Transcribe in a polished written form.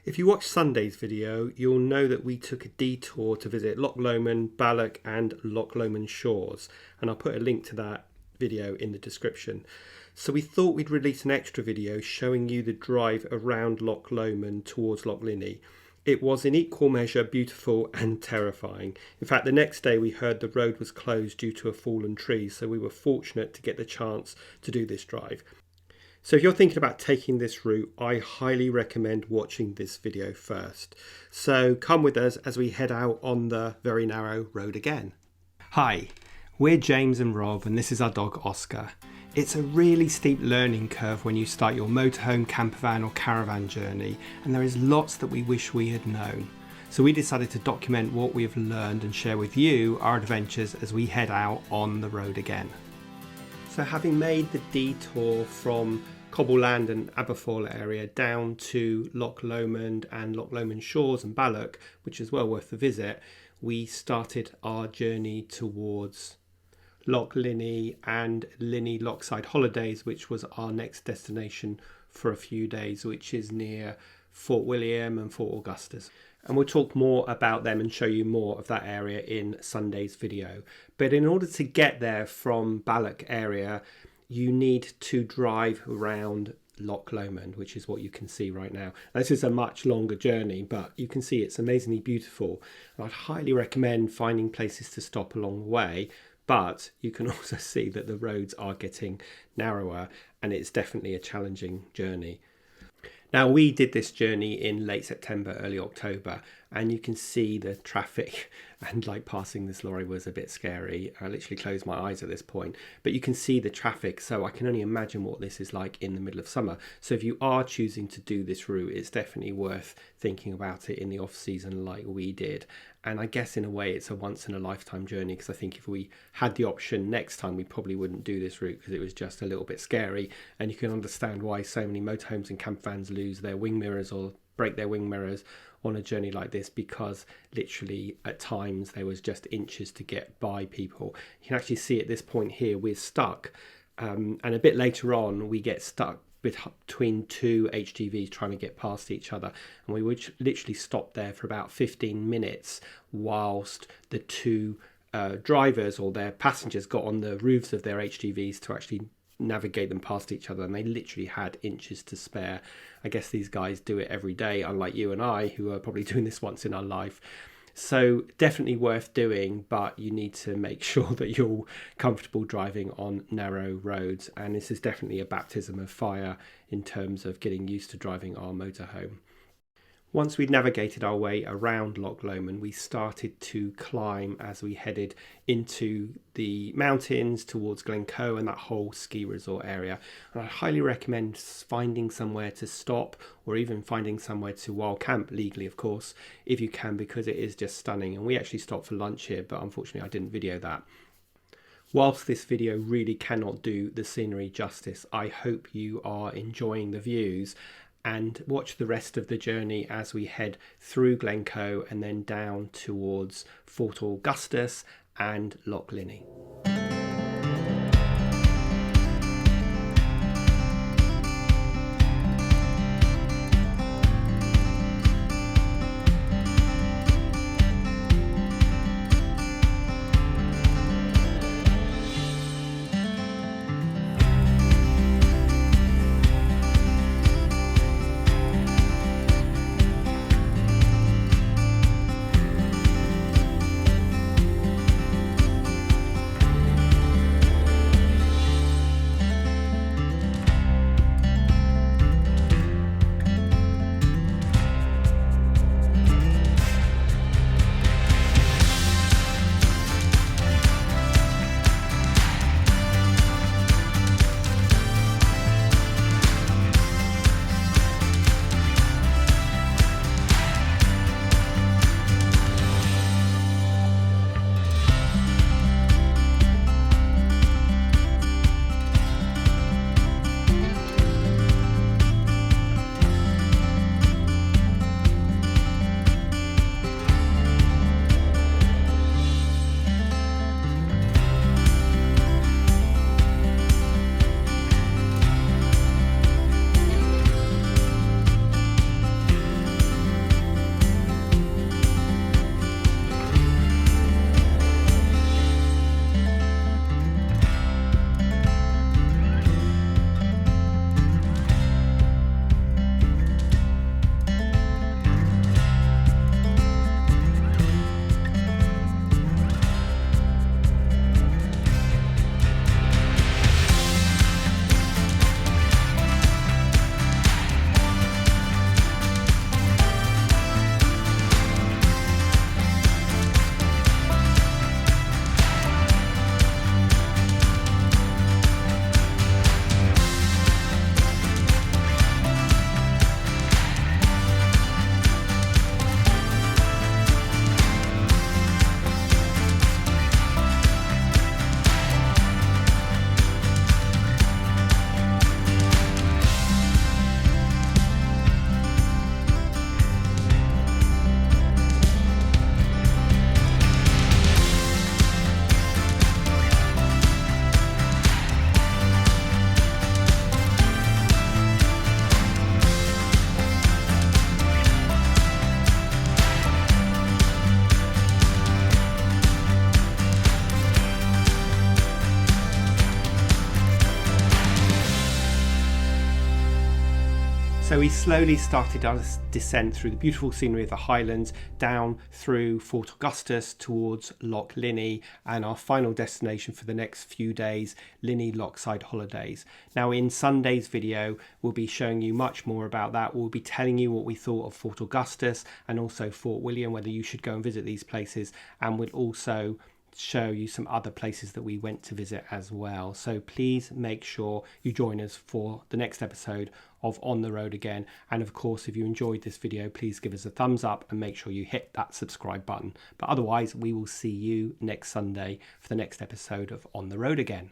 If you watched Sunday's video, you'll know that we took a detour to visit Loch Lomond, Balloch and Loch Lomond shores, and I'll put a link to that video in the description. So we thought we'd release an extra video showing you the drive around Loch Lomond towards Loch Lomond. It was in equal measure beautiful and terrifying. In fact, the next day we heard the road was closed due to a fallen tree, so we were fortunate to get the chance to do this drive. So if you're thinking about taking this route, I highly recommend watching this video first. So come with us as we head out on the very narrow road again. Hi, we're James and Rob, and this is our dog Oscar. It's a really steep learning curve when you start your motorhome, campervan or caravan journey, and there is lots that we wish we had known. So we decided to document what we have learned and share with you our adventures as we head out on the road again. So having made the detour from Cobbleland and Aberfoyle area down to Loch Lomond and Loch Lomond shores and Balloch, which is well worth the visit, we started our journey towards Loch Lomond and Lomond Lochside Holidays, which was our next destination for a few days, which is near Fort William and Fort Augustus. And we'll talk more about them and show you more of that area in Sunday's video. But in order to get there from Balloch area, you need to drive around Loch Lomond, which is what you can see right now. This is a much longer journey, but you can see it's amazingly beautiful. And I'd highly recommend finding places to stop along the way, but you can also see that the roads are getting narrower and it's definitely a challenging journey. Now, we did this journey in late September, early October, and you can see the traffic, and like passing this lorry was a bit scary. I literally closed my eyes at this point, but you can see the traffic, so I can only imagine what this is like in the middle of summer. So if you are choosing to do this route, it's definitely worth thinking about it in the off season like we did. And I guess in a way it's a once in a lifetime journey, because I think if we had the option next time, we probably wouldn't do this route because it was just a little bit scary. And you can understand why so many motorhomes and campervans lose their wing mirrors or break their wing mirrors on a journey like this, because literally at times there was just inches to get by people. You can actually see at this point here we're stuck, and a bit later on we get stuck between two HGVs trying to get past each other, and we would literally stop there for about 15 minutes whilst the two drivers or their passengers got on the roofs of their HGVs to actually navigate them past each other, and they literally had inches to spare. I guess these guys do it every day, unlike you and I, who are probably doing this once in our life. So definitely worth doing, but you need to make sure that you're comfortable driving on narrow roads, and this is definitely a baptism of fire in terms of getting used to driving our motorhome. Once we'd navigated our way around Loch Lomond, we started to climb as we headed into the mountains towards Glencoe and that whole ski resort area. And I highly recommend finding somewhere to stop, or even finding somewhere to wild camp, legally of course, if you can, because it is just stunning. And we actually stopped for lunch here, but unfortunately I didn't video that. Whilst this video really cannot do the scenery justice, I hope you are enjoying the views, and watch the rest of the journey as we head through Glencoe and then down towards Fort Augustus and Loch Lomond. So we slowly started our descent through the beautiful scenery of the Highlands, down through Fort Augustus towards Loch Linney, and our final destination for the next few days, Linney Lochside Holidays. Now in Sunday's video, we'll be showing you much more about that. We'll be telling you what we thought of Fort Augustus and also Fort William, whether you should go and visit these places, and we'll also show you some other places that we went to visit as well. So please make sure you join us for the next episode of On the Road Again. And of course, if you enjoyed this video, please give us a thumbs up and make sure you hit that subscribe button. But otherwise, we will see you next Sunday for the next episode of On the Road Again.